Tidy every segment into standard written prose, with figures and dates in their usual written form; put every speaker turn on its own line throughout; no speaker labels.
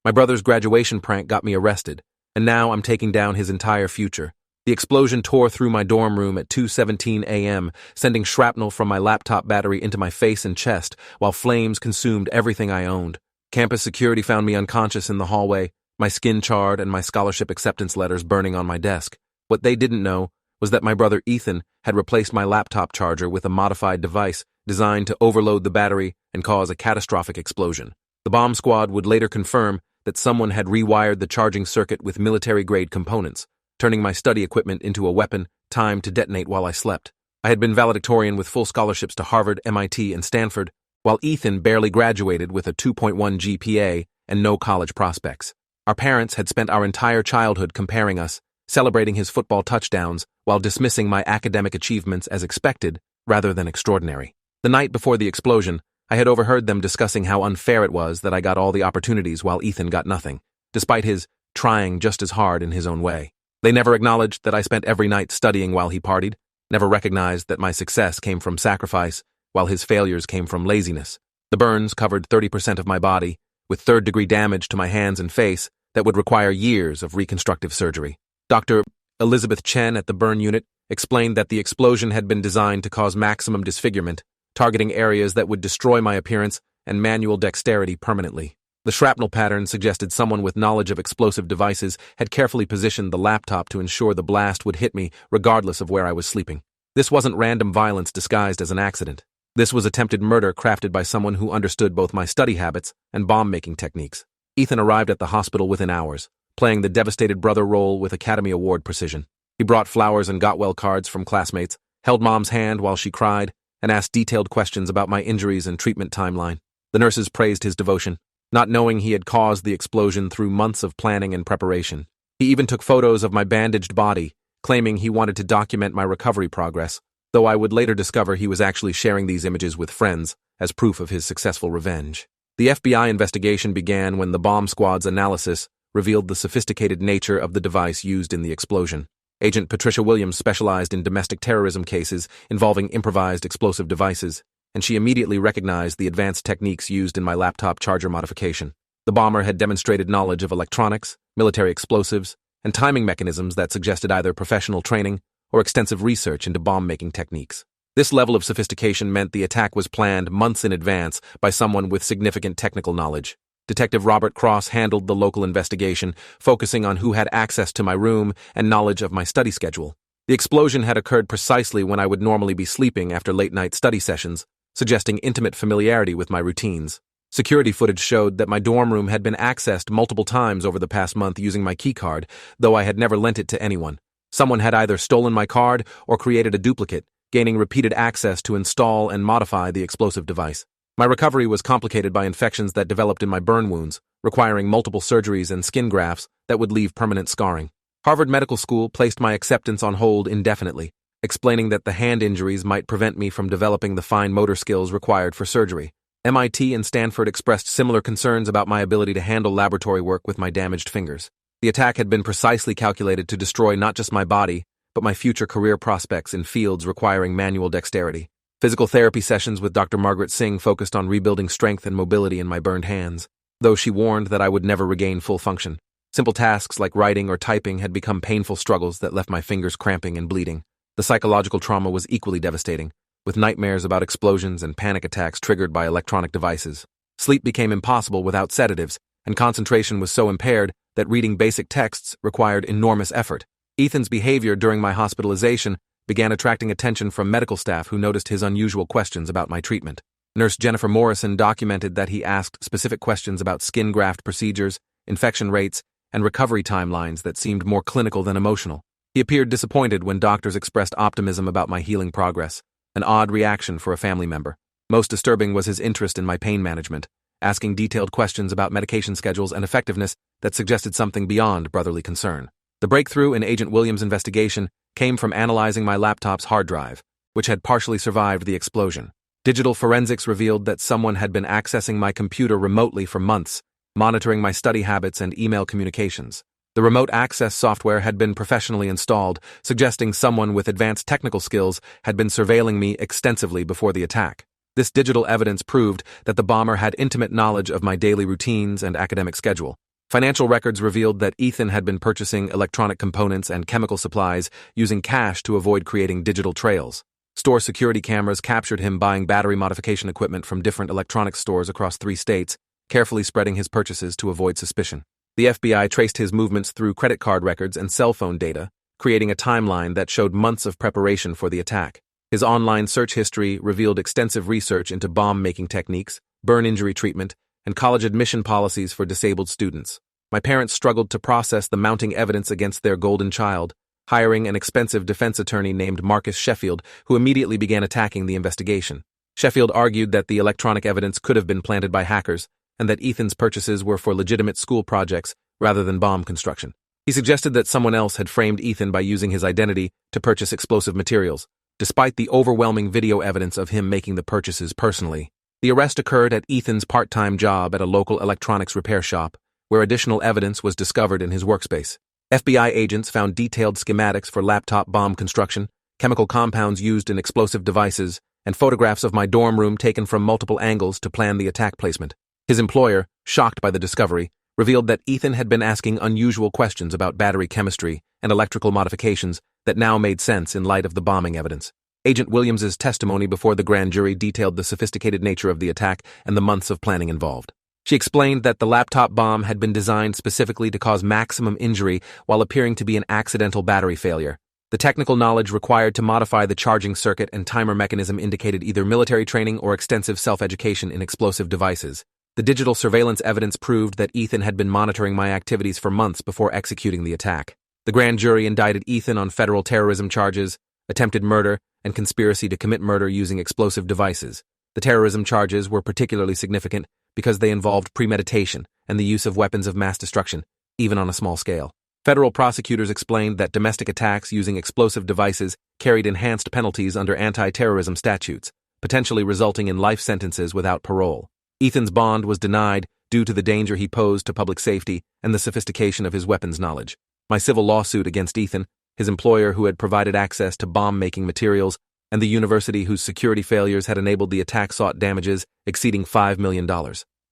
My brother's graduation prank got me arrested, and now I'm taking down his entire future. The explosion tore through my dorm room at 2:17 a.m., sending shrapnel from my laptop battery into my face and chest, while flames consumed everything I owned. Campus security found me unconscious in the hallway, my skin charred and my scholarship acceptance letters burning on my desk. What they didn't know was that my brother Ethan had replaced my laptop charger with a modified device designed to overload the battery and cause a catastrophic explosion. The bomb squad would later confirm that someone had rewired the charging circuit with military-grade components, turning my study equipment into a weapon timed to detonate while I slept. I had been valedictorian with full scholarships to Harvard, MIT, and Stanford, while Ethan barely graduated with a 2.1 GPA and no college prospects. Our parents had spent our entire childhood comparing us, celebrating his football touchdowns while dismissing my academic achievements as expected rather than extraordinary. The night before the explosion, I had overheard them discussing how unfair it was that I got all the opportunities while Ethan got nothing, despite his trying just as hard in his own way. They never acknowledged that I spent every night studying while he partied, never recognized that my success came from sacrifice, while his failures came from laziness. The burns covered 30% of my body, with third-degree damage to my hands and face that would require years of reconstructive surgery. Dr. Elizabeth Chen at the burn unit explained that the explosion had been designed to cause maximum disfigurement, targeting areas that would destroy my appearance and manual dexterity permanently. The shrapnel pattern suggested someone with knowledge of explosive devices had carefully positioned the laptop to ensure the blast would hit me regardless of where I was sleeping. This wasn't random violence disguised as an accident. This was attempted murder crafted by someone who understood both my study habits and bomb-making techniques. Ethan arrived at the hospital within hours, playing the devastated brother role with Academy Award precision. He brought flowers and got well cards from classmates, held Mom's hand while she cried, and asked detailed questions about my injuries and treatment timeline. The nurses praised his devotion, not knowing he had caused the explosion through months of planning and preparation. He even took photos of my bandaged body, claiming he wanted to document my recovery progress, though I would later discover he was actually sharing these images with friends as proof of his successful revenge. The FBI investigation began when the bomb squad's analysis revealed the sophisticated nature of the device used in the explosion. Agent Patricia Williams specialized in domestic terrorism cases involving improvised explosive devices, and she immediately recognized the advanced techniques used in my laptop charger modification. The bomber had demonstrated knowledge of electronics, military explosives, and timing mechanisms that suggested either professional training or extensive research into bomb-making techniques. This level of sophistication meant the attack was planned months in advance by someone with significant technical knowledge. Detective Robert Cross handled the local investigation, focusing on who had access to my room and knowledge of my study schedule. The explosion had occurred precisely when I would normally be sleeping after late-night study sessions, suggesting intimate familiarity with my routines. Security footage showed that my dorm room had been accessed multiple times over the past month using my keycard, though I had never lent it to anyone. Someone had either stolen my card or created a duplicate, gaining repeated access to install and modify the explosive device. My recovery was complicated by infections that developed in my burn wounds, requiring multiple surgeries and skin grafts that would leave permanent scarring. Harvard Medical School placed my acceptance on hold indefinitely, explaining that the hand injuries might prevent me from developing the fine motor skills required for surgery. MIT and Stanford expressed similar concerns about my ability to handle laboratory work with my damaged fingers. The attack had been precisely calculated to destroy not just my body, but my future career prospects in fields requiring manual dexterity. Physical therapy sessions with Dr. Margaret Singh focused on rebuilding strength and mobility in my burned hands, though she warned that I would never regain full function. Simple tasks like writing or typing had become painful struggles that left my fingers cramping and bleeding. The psychological trauma was equally devastating, with nightmares about explosions and panic attacks triggered by electronic devices. Sleep became impossible without sedatives, and concentration was so impaired that reading basic texts required enormous effort. Ethan's behavior during my hospitalization began attracting attention from medical staff who noticed his unusual questions about my treatment. Nurse Jennifer Morrison documented that he asked specific questions about skin graft procedures, infection rates, and recovery timelines that seemed more clinical than emotional. He appeared disappointed when doctors expressed optimism about my healing progress, an odd reaction for a family member. Most disturbing was his interest in my pain management, asking detailed questions about medication schedules and effectiveness that suggested something beyond brotherly concern. The breakthrough in Agent Williams' investigation came from analyzing my laptop's hard drive, which had partially survived the explosion. Digital forensics revealed that someone had been accessing my computer remotely for months, monitoring my study habits and email communications. The remote access software had been professionally installed, suggesting someone with advanced technical skills had been surveilling me extensively before the attack. This digital evidence proved that the bomber had intimate knowledge of my daily routines and academic schedule. Financial records revealed that Ethan had been purchasing electronic components and chemical supplies using cash to avoid creating digital trails. Store security cameras captured him buying battery modification equipment from different electronics stores across 3 states, carefully spreading his purchases to avoid suspicion. The FBI traced his movements through credit card records and cell phone data, creating a timeline that showed months of preparation for the attack. His online search history revealed extensive research into bomb-making techniques, burn injury treatment, and college admission policies for disabled students. My parents struggled to process the mounting evidence against their golden child, hiring an expensive defense attorney named Marcus Sheffield, who immediately began attacking the investigation. Sheffield argued that the electronic evidence could have been planted by hackers, and that Ethan's purchases were for legitimate school projects rather than bomb construction. He suggested that someone else had framed Ethan by using his identity to purchase explosive materials, despite the overwhelming video evidence of him making the purchases personally. The arrest occurred at Ethan's part-time job at a local electronics repair shop, where additional evidence was discovered in his workspace. FBI agents found detailed schematics for laptop bomb construction, chemical compounds used in explosive devices, and photographs of my dorm room taken from multiple angles to plan the attack placement. His employer, shocked by the discovery, revealed that Ethan had been asking unusual questions about battery chemistry and electrical modifications that now made sense in light of the bombing evidence. Agent Williams's testimony before the grand jury detailed the sophisticated nature of the attack and the months of planning involved. She explained that the laptop bomb had been designed specifically to cause maximum injury while appearing to be an accidental battery failure. The technical knowledge required to modify the charging circuit and timer mechanism indicated either military training or extensive self-education in explosive devices. The digital surveillance evidence proved that Ethan had been monitoring my activities for months before executing the attack. The grand jury indicted Ethan on federal terrorism charges, attempted murder, and conspiracy to commit murder using explosive devices. The terrorism charges were particularly significant because they involved premeditation and the use of weapons of mass destruction, even on a small scale. Federal prosecutors explained that domestic attacks using explosive devices carried enhanced penalties under anti-terrorism statutes, potentially resulting in life sentences without parole. Ethan's bond was denied due to the danger he posed to public safety and the sophistication of his weapons knowledge. My civil lawsuit against Ethan, his employer who had provided access to bomb-making materials, and the university whose security failures had enabled the attack sought damages exceeding $5 million.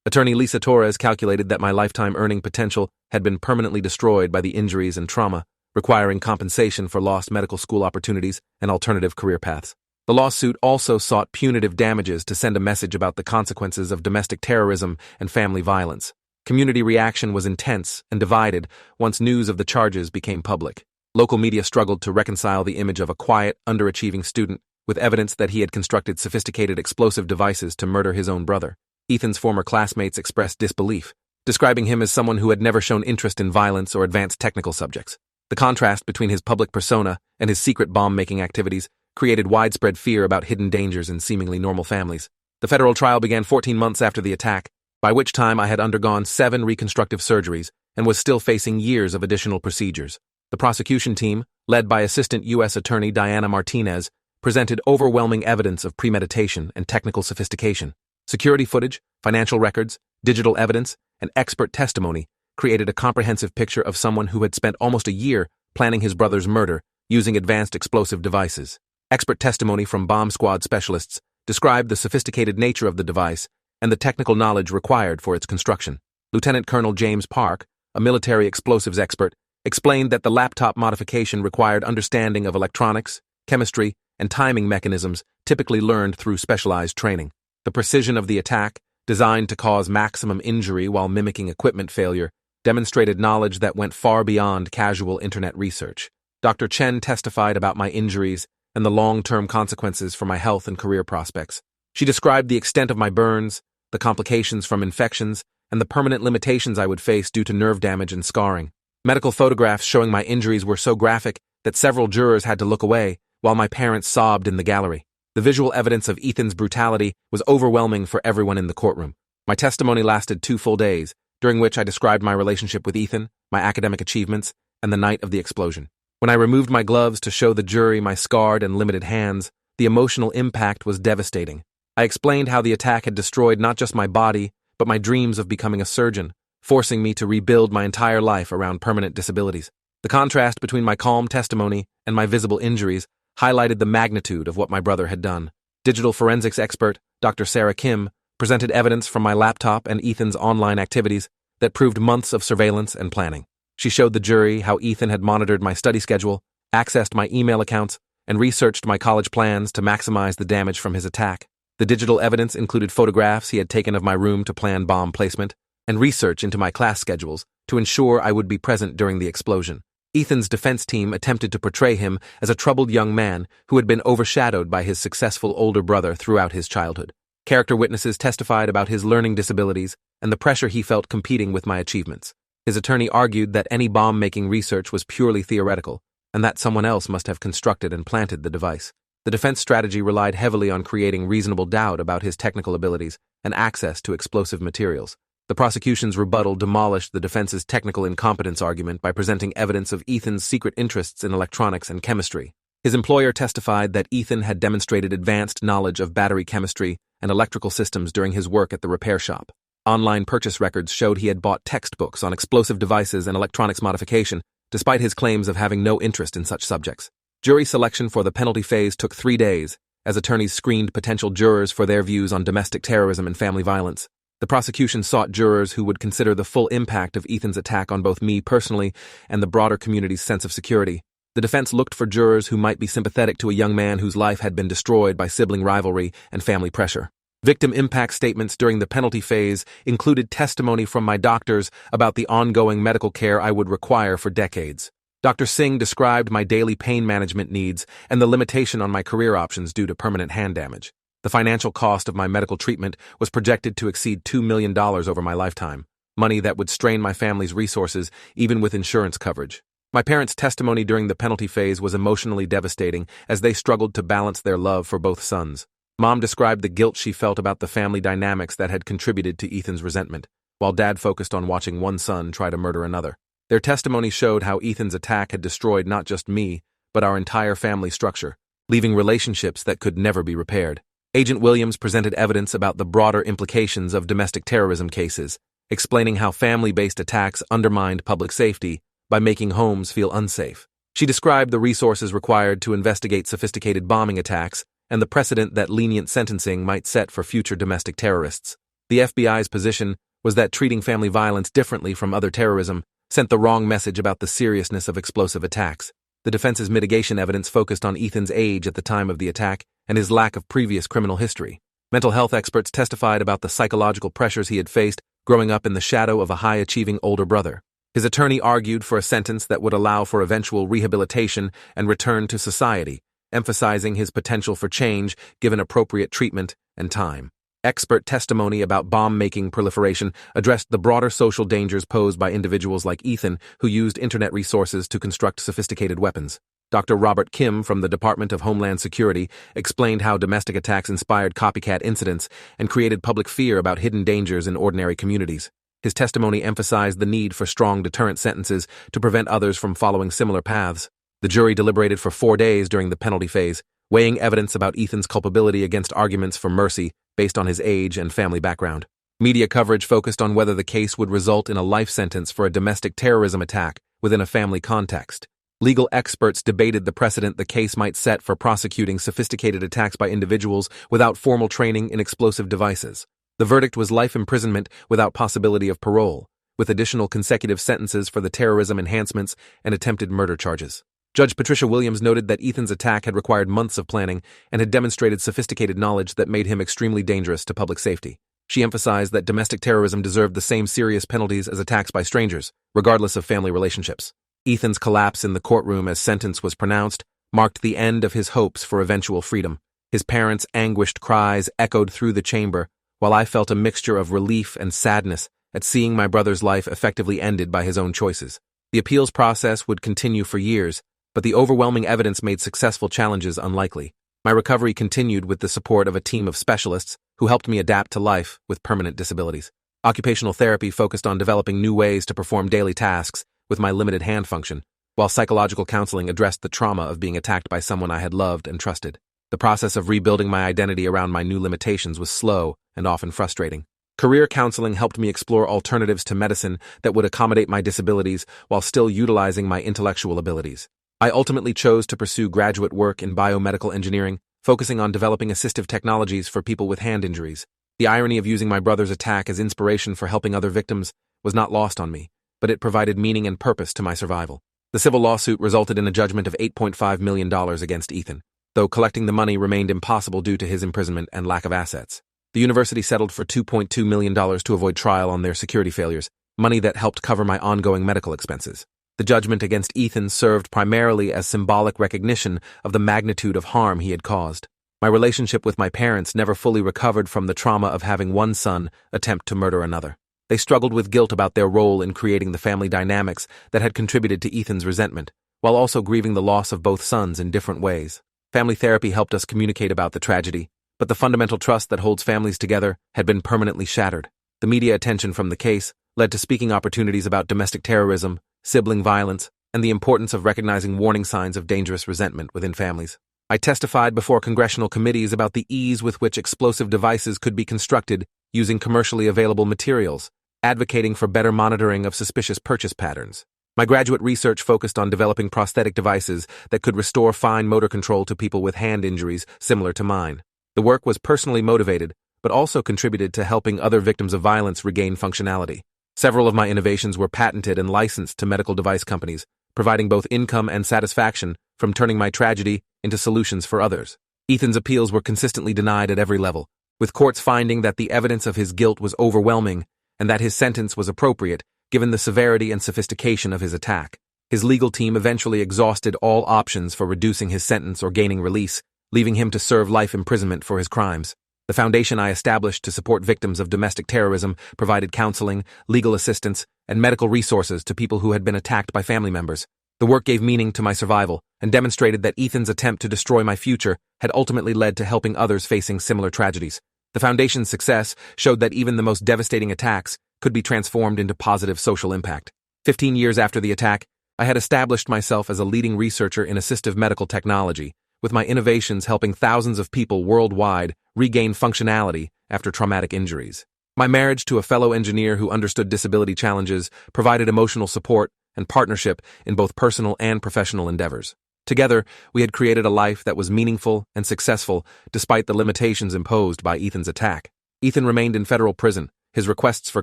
Attorney Lisa Torres calculated that my lifetime earning potential had been permanently destroyed by the injuries and trauma, requiring compensation for lost medical school opportunities and alternative career paths. The lawsuit also sought punitive damages to send a message about the consequences of domestic terrorism and family violence. Community reaction was intense and divided once news of the charges became public. Local media struggled to reconcile the image of a quiet, underachieving student with evidence that he had constructed sophisticated explosive devices to murder his own brother. Ethan's former classmates expressed disbelief, describing him as someone who had never shown interest in violence or advanced technical subjects. The contrast between his public persona and his secret bomb-making activities created widespread fear about hidden dangers in seemingly normal families. The federal trial began 14 months after the attack, by which time I had undergone 7 reconstructive surgeries and was still facing years of additional procedures. The prosecution team, led by Assistant U.S. Attorney Diana Martinez, presented overwhelming evidence of premeditation and technical sophistication. Security footage, financial records, digital evidence, and expert testimony created a comprehensive picture of someone who had spent almost a year planning his brother's murder using advanced explosive devices. Expert testimony from bomb squad specialists described the sophisticated nature of the device and the technical knowledge required for its construction. Lieutenant Colonel James Park, a military explosives expert, explained that the laptop modification required understanding of electronics, chemistry, and timing mechanisms typically learned through specialized training. The precision of the attack, designed to cause maximum injury while mimicking equipment failure, demonstrated knowledge that went far beyond casual internet research. Dr. Chen testified about my injuries and the long-term consequences for my health and career prospects. She described the extent of my burns, the complications from infections, and the permanent limitations I would face due to nerve damage and scarring. Medical photographs showing my injuries were so graphic that several jurors had to look away, while my parents sobbed in the gallery. The visual evidence of Ethan's brutality was overwhelming for everyone in the courtroom. My testimony lasted 2 full days, during which I described my relationship with Ethan, my academic achievements, and the night of the explosion. When I removed my gloves to show the jury my scarred and limited hands, the emotional impact was devastating. I explained how the attack had destroyed not just my body, but my dreams of becoming a surgeon, forcing me to rebuild my entire life around permanent disabilities. The contrast between my calm testimony and my visible injuries highlighted the magnitude of what my brother had done. Digital forensics expert Dr. Sarah Kim presented evidence from my laptop and Ethan's online activities, that proved months of surveillance and planning. She showed the jury how Ethan had monitored my study schedule, accessed my email accounts, and researched my college plans to maximize the damage from his attack. The digital evidence included photographs he had taken of my room to plan bomb placement, and research into my class schedules to ensure I would be present during the explosion. Ethan's defense team attempted to portray him as a troubled young man who had been overshadowed by his successful older brother throughout his childhood. Character witnesses testified about his learning disabilities and the pressure he felt competing with my achievements. His attorney argued that any bomb-making research was purely theoretical, and that someone else must have constructed and planted the device. The defense strategy relied heavily on creating reasonable doubt about his technical abilities and access to explosive materials. The prosecution's rebuttal demolished the defense's technical incompetence argument by presenting evidence of Ethan's secret interests in electronics and chemistry. His employer testified that Ethan had demonstrated advanced knowledge of battery chemistry and electrical systems during his work at the repair shop. Online purchase records showed he had bought textbooks on explosive devices and electronics modification, despite his claims of having no interest in such subjects. Jury selection for the penalty phase took 3 days, as attorneys screened potential jurors for their views on domestic terrorism and family violence. The prosecution sought jurors who would consider the full impact of Ethan's attack on both me personally and the broader community's sense of security. The defense looked for jurors who might be sympathetic to a young man whose life had been destroyed by sibling rivalry and family pressure. Victim impact statements during the penalty phase included testimony from my doctors about the ongoing medical care I would require for decades. Dr. Singh described my daily pain management needs and the limitation on my career options due to permanent hand damage. The financial cost of my medical treatment was projected to exceed $2 million over my lifetime, money that would strain my family's resources even with insurance coverage. My parents' testimony during the penalty phase was emotionally devastating as they struggled to balance their love for both sons. Mom described the guilt she felt about the family dynamics that had contributed to Ethan's resentment, while Dad focused on watching one son try to murder another. Their testimony showed how Ethan's attack had destroyed not just me, but our entire family structure, leaving relationships that could never be repaired. Agent Williams presented evidence about the broader implications of domestic terrorism cases, explaining how family-based attacks undermined public safety by making homes feel unsafe. She described the resources required to investigate sophisticated bombing attacks and the precedent that lenient sentencing might set for future domestic terrorists. The FBI's position was that treating family violence differently from other terrorism sent the wrong message about the seriousness of explosive attacks. The defense's mitigation evidence focused on Ethan's age at the time of the attack and his lack of previous criminal history. Mental health experts testified about the psychological pressures he had faced growing up in the shadow of a high-achieving older brother. His attorney argued for a sentence that would allow for eventual rehabilitation and return to society, emphasizing his potential for change given appropriate treatment and time. Expert testimony about bomb-making proliferation addressed the broader social dangers posed by individuals like Ethan who used internet resources to construct sophisticated weapons. Dr. Robert Kim from the Department of Homeland Security explained how domestic attacks inspired copycat incidents and created public fear about hidden dangers in ordinary communities. His testimony emphasized the need for strong deterrent sentences to prevent others from following similar paths. The jury deliberated for 4 days during the penalty phase, weighing evidence about Ethan's culpability against arguments for mercy based on his age and family background. Media coverage focused on whether the case would result in a life sentence for a domestic terrorism attack within a family context. Legal experts debated the precedent the case might set for prosecuting sophisticated attacks by individuals without formal training in explosive devices. The verdict was life imprisonment without possibility of parole, with additional consecutive sentences for the terrorism enhancements and attempted murder charges. Judge Patricia Williams noted that Ethan's attack had required months of planning and had demonstrated sophisticated knowledge that made him extremely dangerous to public safety. She emphasized that domestic terrorism deserved the same serious penalties as attacks by strangers, regardless of family relationships. Ethan's collapse in the courtroom as sentence was pronounced marked the end of his hopes for eventual freedom. His parents' anguished cries echoed through the chamber, while I felt a mixture of relief and sadness at seeing my brother's life effectively ended by his own choices. The appeals process would continue for years, but the overwhelming evidence made successful challenges unlikely. My recovery continued with the support of a team of specialists who helped me adapt to life with permanent disabilities. Occupational therapy focused on developing new ways to perform daily tasks with my limited hand function, while psychological counseling addressed the trauma of being attacked by someone I had loved and trusted. The process of rebuilding my identity around my new limitations was slow and often frustrating. Career counseling helped me explore alternatives to medicine that would accommodate my disabilities while still utilizing my intellectual abilities. I ultimately chose to pursue graduate work in biomedical engineering, focusing on developing assistive technologies for people with hand injuries. The irony of using my brother's attack as inspiration for helping other victims was not lost on me, but it provided meaning and purpose to my survival. The civil lawsuit resulted in a judgment of $8.5 million against Ethan, though collecting the money remained impossible due to his imprisonment and lack of assets. The university settled for $2.2 million to avoid trial on their security failures, money that helped cover my ongoing medical expenses. The judgment against Ethan served primarily as symbolic recognition of the magnitude of harm he had caused. My relationship with my parents never fully recovered from the trauma of having one son attempt to murder another. They struggled with guilt about their role in creating the family dynamics that had contributed to Ethan's resentment, while also grieving the loss of both sons in different ways. Family therapy helped us communicate about the tragedy, but the fundamental trust that holds families together had been permanently shattered. The media attention from the case led to speaking opportunities about domestic terrorism, sibling violence, and the importance of recognizing warning signs of dangerous resentment within families. I testified before congressional committees about the ease with which explosive devices could be constructed using commercially available materials, advocating for better monitoring of suspicious purchase patterns. My graduate research focused on developing prosthetic devices that could restore fine motor control to people with hand injuries similar to mine. The work was personally motivated, but also contributed to helping other victims of violence regain functionality. Several of my innovations were patented and licensed to medical device companies, providing both income and satisfaction from turning my tragedy into solutions for others. Ethan's appeals were consistently denied at every level, with courts finding that the evidence of his guilt was overwhelming and that his sentence was appropriate given the severity and sophistication of his attack. His legal team eventually exhausted all options for reducing his sentence or gaining release, leaving him to serve life imprisonment for his crimes. The foundation I established to support victims of domestic terrorism provided counseling, legal assistance, and medical resources to people who had been attacked by family members. The work gave meaning to my survival and demonstrated that Ethan's attempt to destroy my future had ultimately led to helping others facing similar tragedies. The foundation's success showed that even the most devastating attacks could be transformed into positive social impact. 15 years after the attack, I had established myself as a leading researcher in assistive medical technology, with my innovations helping thousands of people worldwide regain functionality after traumatic injuries. My marriage to a fellow engineer who understood disability challenges provided emotional support and partnership in both personal and professional endeavors. Together, we had created a life that was meaningful and successful despite the limitations imposed by Ethan's attack. Ethan remained in federal prison, his requests for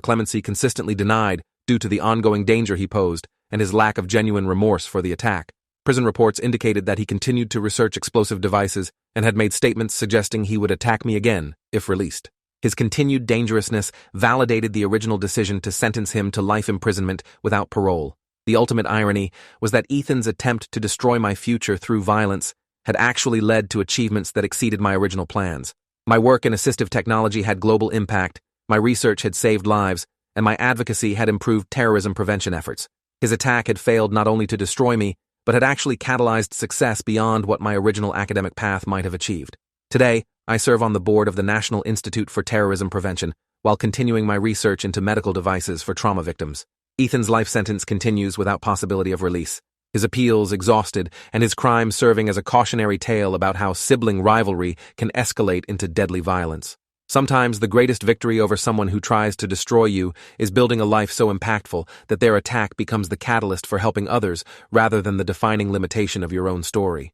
clemency consistently denied due to the ongoing danger he posed and his lack of genuine remorse for the attack. Prison reports indicated that he continued to research explosive devices and had made statements suggesting he would attack me again if released. His continued dangerousness validated the original decision to sentence him to life imprisonment without parole. The ultimate irony was that Ethan's attempt to destroy my future through violence had actually led to achievements that exceeded my original plans. My work in assistive technology had global impact, my research had saved lives, and my advocacy had improved terrorism prevention efforts. His attack had failed not only to destroy me, but had actually catalyzed success beyond what my original academic path might have achieved. Today, I serve on the board of the National Institute for Terrorism Prevention, while continuing my research into medical devices for trauma victims. Ethan's life sentence continues without possibility of release, his appeals exhausted, and his crimes serving as a cautionary tale about how sibling rivalry can escalate into deadly violence. Sometimes the greatest victory over someone who tries to destroy you is building a life so impactful that their attack becomes the catalyst for helping others rather than the defining limitation of your own story.